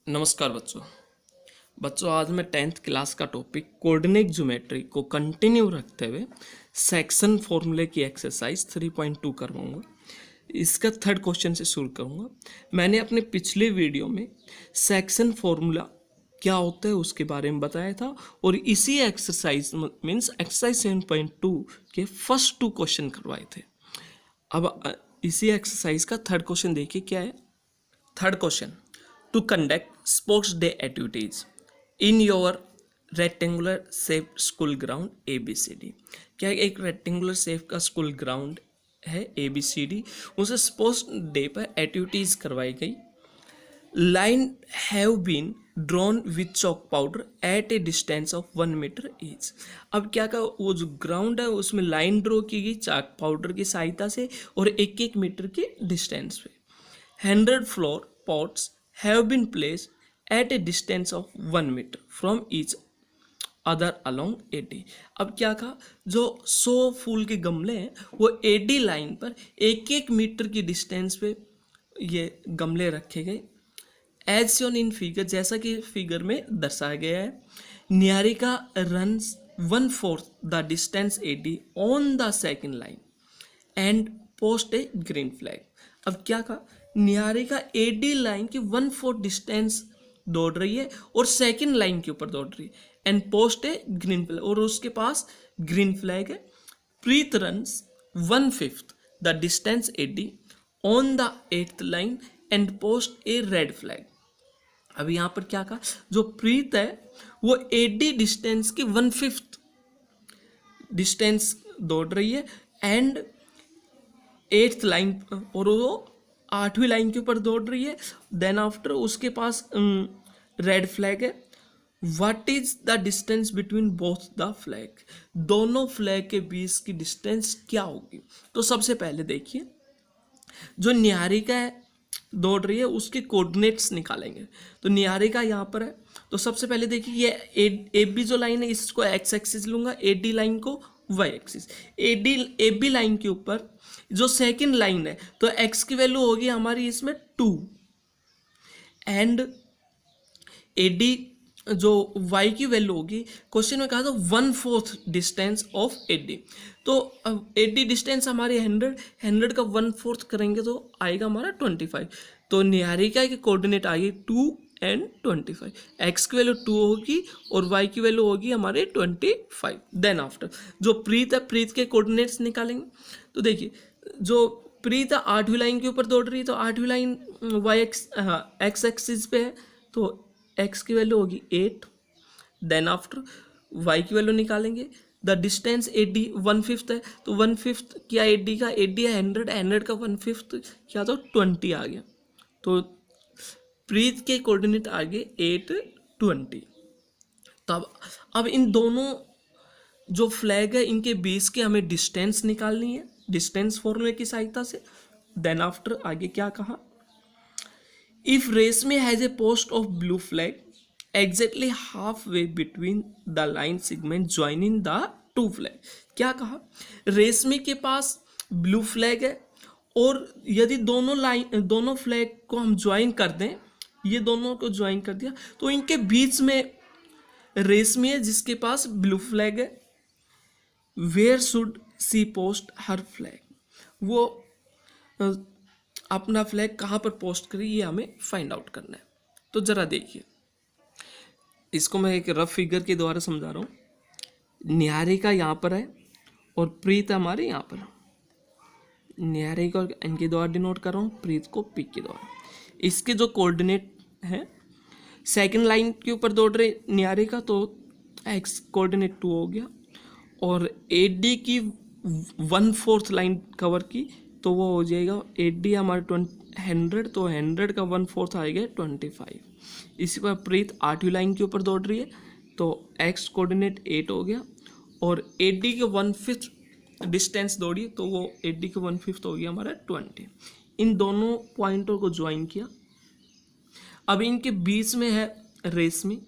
नमस्कार बच्चों आज मैं 10th क्लास का टॉपिक कोऑर्डिनेट ज्योमेट्री को कंटिन्यू रखते हुए सेक्शन फॉर्मूले की एक्सरसाइज 3.2 करवाऊंगा। इसका थर्ड क्वेश्चन से शुरू करूंगा। मैंने अपने पिछले वीडियो में सेक्शन फॉर्मूला क्या होता है उसके बारे में बताया था और इसी एक्सरसाइज मीन्स एक्सरसाइज 7.2 के फर्स्ट 2 क्वेश्चन करवाए थे। अब इसी एक्सरसाइज का थर्ड क्वेश्चन देखिए क्या है। Third question, to conduct sports day activities in your rectangular shaped school ground ABCD। क्या एक रेक्टेंगुलर शेप का स्कूल ग्राउंड है ABCD, उसे स्पोर्ट्स डे पर एक्टिविटीज करवाई गई। Line have been drawn with chalk powder at a distance of 1 metre each. अब क्या का वो जो ग्राउंड है उसमें लाइन ड्रॉ की गई चाक पाउडर की सहायता से और 1-1 मीटर के डिस्टेंस पे। 100 floor pots have been placed at a distance of 1 meter from each other along AD। अब क्या कहा, जो 100 फूल के गमले हैं वो AD लाइन पर 1-1 मीटर की डिस्टेंस पे ये गमले रखे गए। एज शोन इन फिगर, जैसा कि फिगर में दर्शाया गया है। Niharika runs 1/4 the distance AD on the second line and post a green flag. अब क्या कहा, निहारिका AD लाइन की 1/4 डिस्टेंस दौड़ रही है और सेकंड लाइन के ऊपर दौड़ रही है and post a green flag, और उसके पास ग्रीन फ्लैग है। Preet runs 1/5 the distance AD on the 8th line and post a red flag. अब यहाँ पर क्या कहा, जो प्रीत है वो AD डिस्टेंस की 1/5 डिस्टेंस दौड़ रही है एंड 8th लाइन और वो 8वीं लाइन के ऊपर दौड़ रही है। देन आफ्टर उसके पास रेड फ्लैग है। What is the distance between both the flag, दोनों फ्लैग के बीच की डिस्टेंस क्या होगी। तो सबसे पहले देखिए, जो निहारिका है दौड़ रही है उसके कोऑर्डिनेट्स निकालेंगे। तो निहारिका यहाँ पर है, तो सबसे पहले देखिए ये AB जो लाइन है इसको एक्स एक्सिस लूंगा, AD लाइन को वाई एक्सिस। AB लाइन के ऊपर जो सेकंड लाइन है तो x की वैल्यू होगी हमारी इसमें 2 एंड AD जो y की वैल्यू होगी, क्वेश्चन में कहा था 1/4 डिस्टेंस ऑफ AD। तो अब AD डिस्टेंस हमारी 100 का 1/4 करेंगे तो आएगा हमारा 25। तो निहारिका के कोऑर्डिनेट आएगी 2 एंड 25। x की वैल्यू 2 होगी और y की वैल्यू होगी हमारे 25। देन आफ्टर जो प्रीत है, प्रीत के कोऑर्डिनेट्स निकालेंगे। तो देखिए, जो प्रीत 8वीं लाइन के ऊपर दौड़ रही है तो 8वीं लाइन एक्स एक्सिस पे है तो x की वैल्यू होगी 8। देन आफ्टर y की वैल्यू निकालेंगे। द डिस्टेंस AD 1/5 है तो 1/5 क्या AD का, AD है 100 का 1/5 क्या तो 20 आ गया। तो प्रीत के कोऑर्डिनेट आगे 8, 20। तब अब इन दोनों जो फ्लैग है इनके बीच के हमें डिस्टेंस निकालनी है डिस्टेंस फॉर्मूले की सहायता से। देन आफ्टर आगे क्या कहा, इफ रेशमी has a post of blue flag exactly half way between the line segment joining the 2 flag. क्या कहा, रेशमी के पास ब्लू फ्लैग है और यदि दोनों फ्लैग को हम ज्वाइन कर दें, ये दोनों को ज्वाइन कर दिया तो इनके बीच में रेशमी है जिसके पास ब्लू फ्लैग है। Where should she post her flag, वो अपना फ्लैग कहाँ पर पोस्ट करी ये हमें फाइंड आउट करना है। तो जरा देखिए, इसको मैं एक रफ फिगर के द्वारा समझा रहा हूँ। निहारिका यहाँ पर है और प्रीत हमारे यहाँ पर। निहारिका और इनके द्वारा डिनोट कर रहा हूँ, प्रीत को पी के द्वारा। इसके जो कोऑर्डिनेट है, सेकंड लाइन के ऊपर दौड़ रहे निहारिका तो x कोऑर्डिनेट 2 हो गया और AD की 1/4 लाइन कवर की तो वो हो जाएगा AD हमारे 100 तो 100 का 1/4 आएगा 25। इसी पर प्रीत 8वीं लाइन के ऊपर दौड़ रही है तो x कोऑर्डिनेट 8 हो गया और AD के 1/5 डिस्टेंस दौड़ी तो वो AD के 1/5 हो गया हमारा 20। इन दोनों पॉइंटों को ज्वाइन किया। अब इनके बीच में है रेशमी,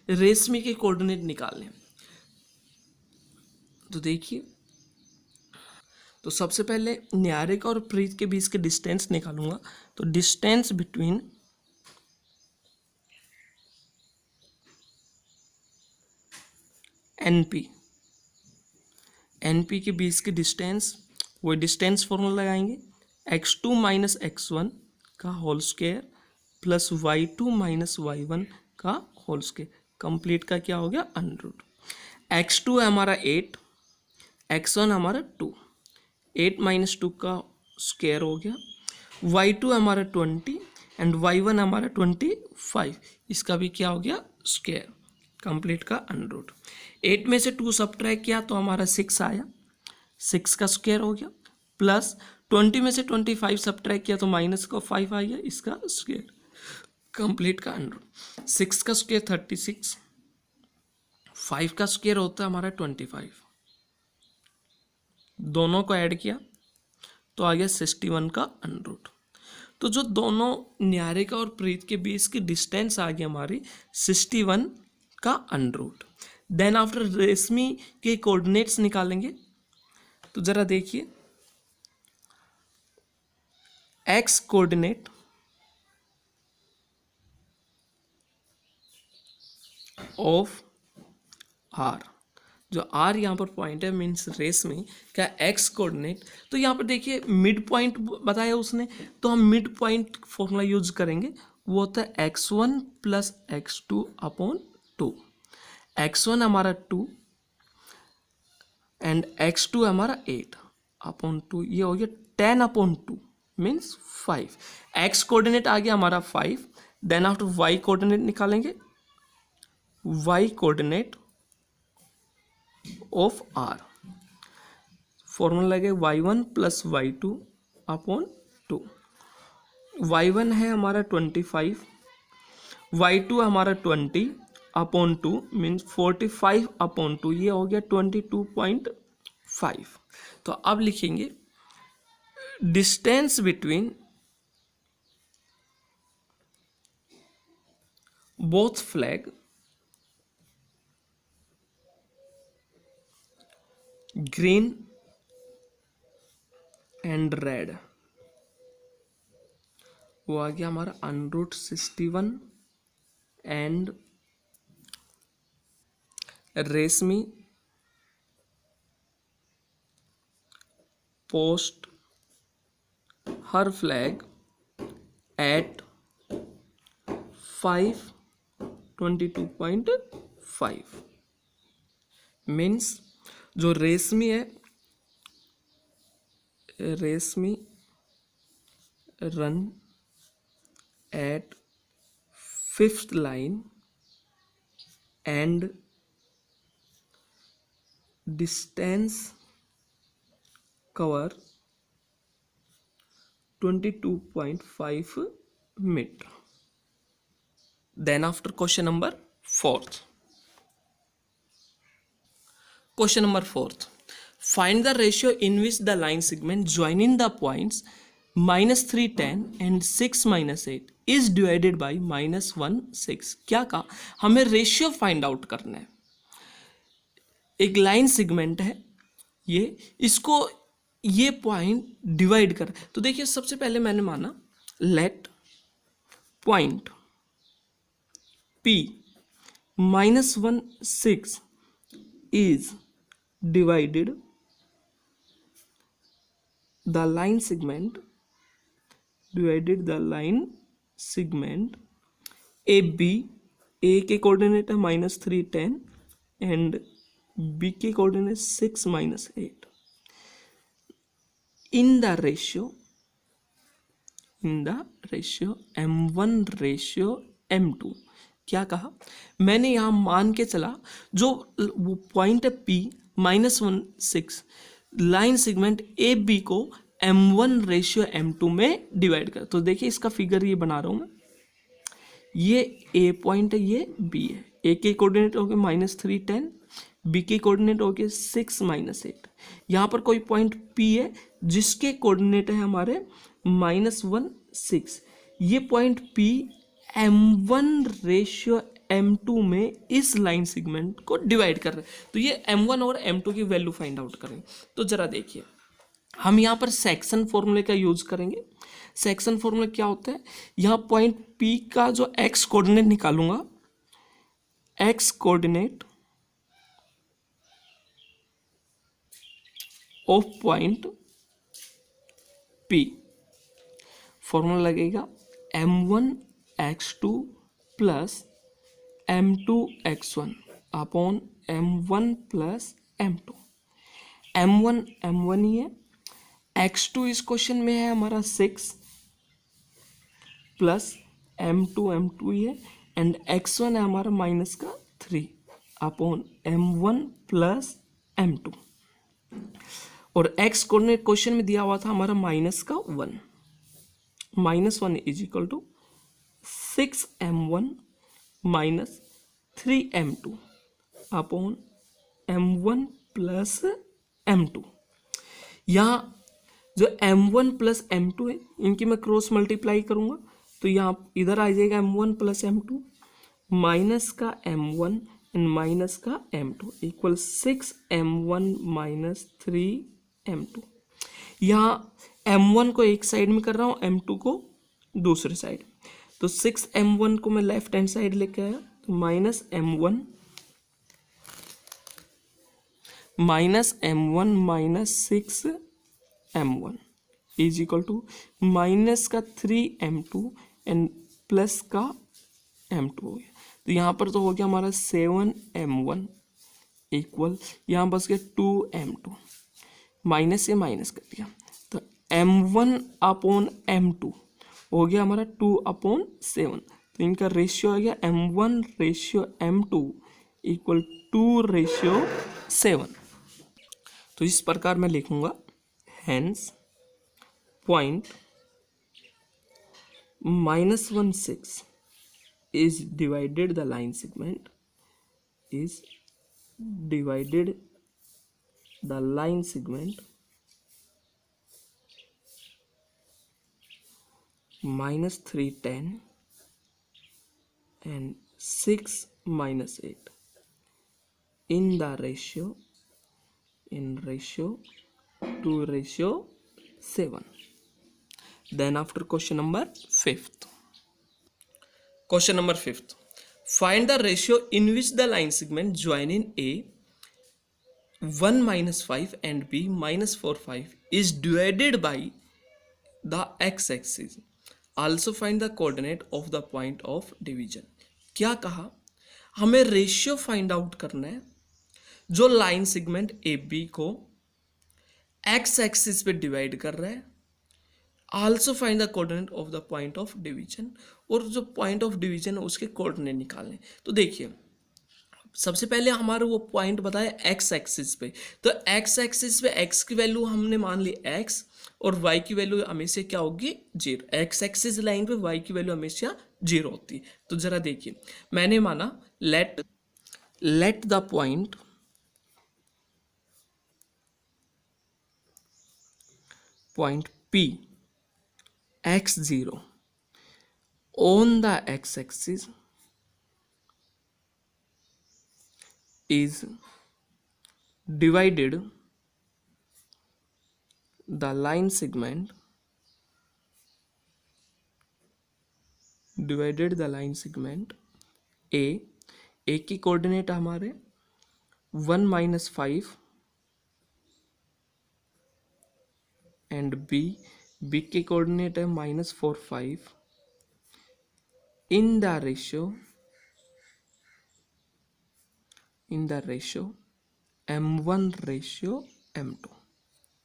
रेशमी के कोऑर्डिनेट निकालने। तो देखिए, तो सबसे पहले निहारिका और प्रीत के बीच के डिस्टेंस निकालूंगा। तो डिस्टेंस बिटवीन एन पी के बीच की डिस्टेंस, वही डिस्टेंस फॉर्मूला लगाएंगे, x2 माइनस x1 का whole square plus y2 minus y1 का होल स्क्वायर, कंप्लीट का क्या हो गया अंडर रूट। x2 है हमारा 8, x1 हमारा 2, 8 माइनस 2 का स्क्वायर हो गया, y2 हमारा 20 एंड y1 हमारा 25, इसका भी क्या हो गया स्क्वायर, कंप्लीट का अंडर रूट। 8 में से 2 सब्ट्रैक्ट किया तो हमारा 6 आया, 6 का स्क्वायर हो गया, प्लस 20 में से 25 सब्ट्रैक्ट किया तो माइनस का 5 आ गया, इसका स्क्वायर, कंप्लीट का अंडर रूट। 6 का स्क्वायर 36, 5 का स्क्वायर होता है हमारा 25, दोनों को ऐड किया तो आ गया 61 का अंडर रूट। तो जो दोनों न्यारिका और प्रीत के बीच की डिस्टेंस आ गई हमारी 61 का अंडर रूट। देन आफ्टर रेशमी के कोऑर्डिनेट्स निकालेंगे, तो जरा देखिए, एक्स कोऑर्डिनेट ऑफ आर, जो आर यहाँ पर पॉइंट है मीन्स रेशमी क्या एक्स कोऑर्डिनेट, तो यहाँ पर देखिए मिड पॉइंट बताया उसने, तो हम मिड पॉइंट फॉर्मूला यूज करेंगे, वो होता है x1 plus x2 upon 2। x1 हमारा 2 एंड x2 हमारा 8 अपॉन 2, ये हो गया 10 अपॉन 2 मीन्स 5। x कोऑर्डिनेट आ गया हमारा 5, देन आफ्टर y कोऑर्डिनेट निकालेंगे, y coordinate of R, formula लगे y1 plus y2 upon 2। y1 है हमारा 25, y2 हमारा 20 अपॉन 2 मीन्स 45 अपॉन 2, ये हो गया 22.5। तो अब लिखेंगे distance between both flag green and red, वो आ गया हमारा under 61 and Reshmi post her flag at 522.5 means जो रेशमी है, Reshmi run at 5th line and distance cover 22.5 metre. Then after question number 4th, question number 4th, find the ratio in which the line segment joining the points -3 10 and 6 -8 is divided by -1 6। क्या कहा, हमें ratio find out करना है। एक line segment है ये, इसको ये पॉइंट डिवाइड कर, तो देखिए सबसे पहले मैंने माना let point P -1 6 is divided the line segment AB, A के कोऑर्डिनेट है -3 10 एंड B के coordinate 6 -8 in the ratio M1 ratio M2। क्या कहा, मैंने यहां मान के चला जो वो पॉइंट है P -1 6 line segment A B को M1 रेशियो M2 में डिवाइड कर। तो देखिए इसका फिगर ये बना रहा हूं मैं, ये ए पॉइंट है, ये बी है, ए के कोऑर्डिनेट हो गए -3 10, बी के कोऑर्डिनेट हो गए 6 -8। यहाँ पर कोई पॉइंट P है जिसके कोऑर्डिनेट है हमारे -1 6, ये point P M1 ratio M2 में इस लाइन सेगमेंट को डिवाइड कर रहे हैं। तो ये M1 और M2 की वैल्यू फाइंड आउट करें। तो जरा देखिए, हम यहाँ पर सेक्शन फॉर्मूले का यूज करेंगे। सेक्शन फॉर्मूला क्या होता है, यहाँ पॉइंट P का जो x कोऑर्डिनेट निकालूंगा, x coordinate of point P। Formula लगेगा m1x2 plus m2x1 upon m1 plus m2। m1 ही है, x2 इस क्वेश्चन में है हमारा 6 प्लस m2 ही है, एंड x1 है हमारा माइनस का 3 अपॉन m1 प्लस m2। और x कोऑर्डिनेट क्वेश्चन में दिया हुआ था हमारा माइनस का 1, -1 is equal to 6m1 minus 3m2 upon m1 plus m2। यहाँ जो m1 प्लस m2 है इनकी मैं क्रॉस मल्टीप्लाई करूँगा तो यहाँ इधर आ जाएगा m1 प्लस m2 माइनस का m1 एंड माइनस का m2 equal 6m1 minus 3m2। यहाँ m1 को एक साइड में कर रहा हूँ, m2 को दूसरे साइड। तो 6m1 को मैं लेफ्ट हैंड साइड लेके आया तो minus m1 minus minus 6m1 is equal to minus का 3m2 एंड प्लस का m2 हो गया। तो यहाँ पर तो हो गया हमारा 7m1 इक्वल, यहाँ बस गया 2m2, माइनस से माइनस कर दिया तो m1 अपॉन m2 हो गया हमारा 2/7। तो इनका रेशियो आ गया m1 रेशियो m2 इक्वल 2/7। तो इस प्रकार मैं लिखूंगा, hence point -1 6 is divided the line segment -310 and 6 minus 8 in the ratio 2/7. Then after question number 5th. Question number 5th. Find the ratio in which the line segment join in A 1 minus 5 and B minus 4 5 is divided by the x-axis. Also find the coordinate of the point of division. क्या कहा, हमें ratio find out करना है जो line segment A B को x axis पे divide कर रहा है। Also find the coordinate of the point of division, और जो पॉइंट ऑफ डिवीजन है उसके कोऑर्डिनेट निकालने। तो देखिए सबसे पहले हमारा वो पॉइंट बताया एक्स एक्सिस पे, तो एक्स एक्सिस पे एक्स की वैल्यू हमने मान ली एक्स और वाई की वैल्यू हमेशा क्या होगी 0। एक्स एक्सिस लाइन पे वाई की वैल्यू हमेशा 0 होती है। तो जरा देखिए मैंने माना let the point P x0 on the x-axis is divided the line segment A की कोऑर्डिनेट हमारे 1 minus 5 एंड बी के कोऑर्डिनेट है -4 5 in the ratio m1 ratio m2।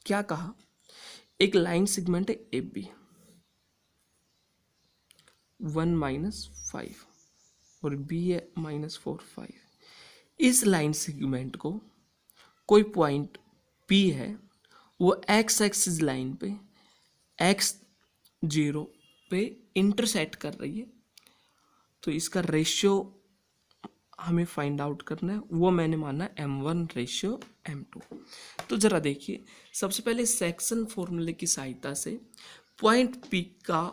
क्या कहा, एक लाइन सेगमेंट है ए बी 1 minus 5 और बी है -4 5। इस लाइन सेगमेंट को कोई पॉइंट P है वो एक्स एक्सिस लाइन पे x0 पे इंटरसेक्ट कर रही है। तो इसका रेशियो हमें फाइंड आउट करना है, वो मैंने माना m1 रेशियो m2। तो ज़रा देखिए सबसे पहले सेक्शन फॉर्मूले की सहायता से पॉइंट P का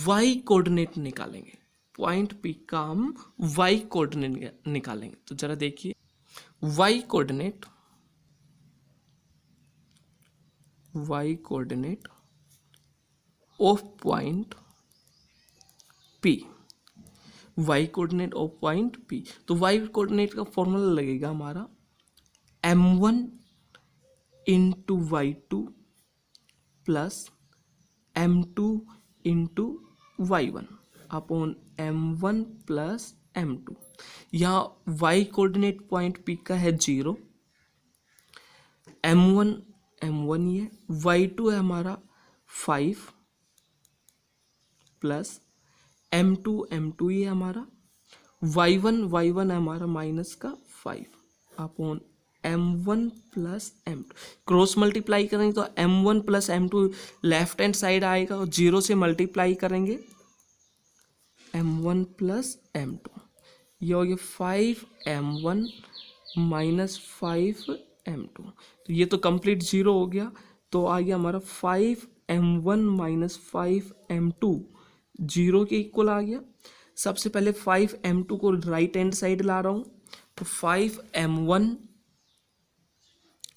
y कोऑर्डिनेट निकालेंगे। पॉइंट P का हम y कोऑर्डिनेट निकालेंगे। तो ज़रा देखिए y coordinate of point P, y coordinate of point P। तो y कोऑर्डिनेट का फॉर्मूला लगेगा हमारा m1 into y2 plus m2 into y1 upon m1 plus m2। यहाँ y कोऑर्डिनेट पॉइंट पी का है 0, m1 ये, y2 है हमारा 5 प्लस m2 ये हमारा, y1 है हमारा माइनस का 5 upon m1 plus m2। Cross multiply करेंगे तो m1 plus m2 left hand side आएगा और 0 से मल्टीप्लाई करेंगे m1 प्लस m2। ये हो गया 5m1 माइनस 5m2। तो ये तो कंप्लीट 0 हो गया, तो आ गया हमारा 5m1 माइनस 5m2 0 के इक्वल आ गया। सबसे पहले 5m2 को राइट हैंड साइड ला रहा हूँ, तो 5m1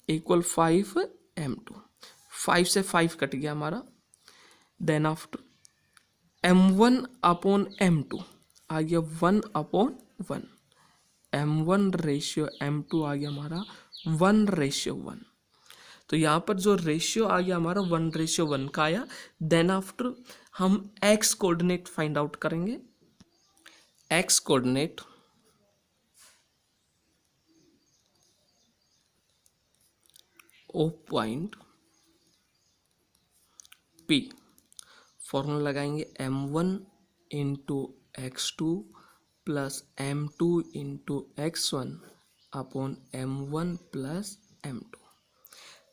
इक्वल 5m2, 5 से 5 कट गया हमारा। Then after m1 upon m2 आ गया 1/1, m1 रेशियो m2 आ गया हमारा 1/1। तो यहाँ पर जो रेशियो आ गया हमारा 1/1 का आया। देन आफ्टर हम x कोऑर्डिनेट फाइंड आउट करेंगे। x coordinate of point P, formula लगाएंगे m1 into x2 plus m2 into x1 upon m1 plus m2।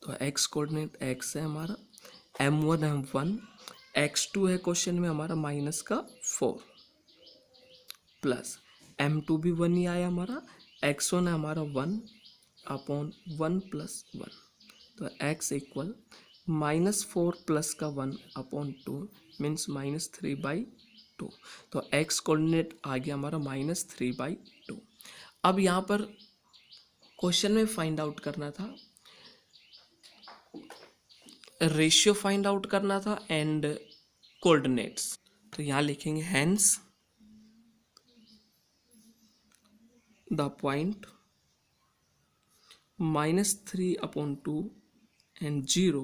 तो x कोऑर्डिनेट x है हमारा, m1 है 1, x2 है क्वेश्चन में हमारा माइनस का 4 प्लस m2 भी 1 ही आया हमारा, x1 है हमारा 1 अपॉन 1 प्लस 1। तो x इक्वल -4 प्लस का 1 अपॉन 2 मीन्स -3/2। तो x कोऑर्डिनेट आ गया हमारा -3/2। अब यहाँ पर क्वेश्चन में फाइंड आउट करना था, रेशियो फाइंड आउट करना था एंड कोऑर्डिनेट्स। तो यहाँ लिखेंगे hence the point -3/2 and 0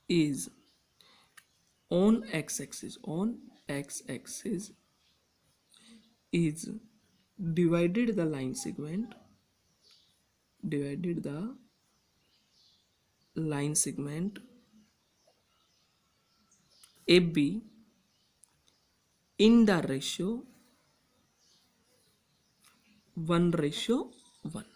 is on x-axis is divided the line segment AB in the ratio 1/1।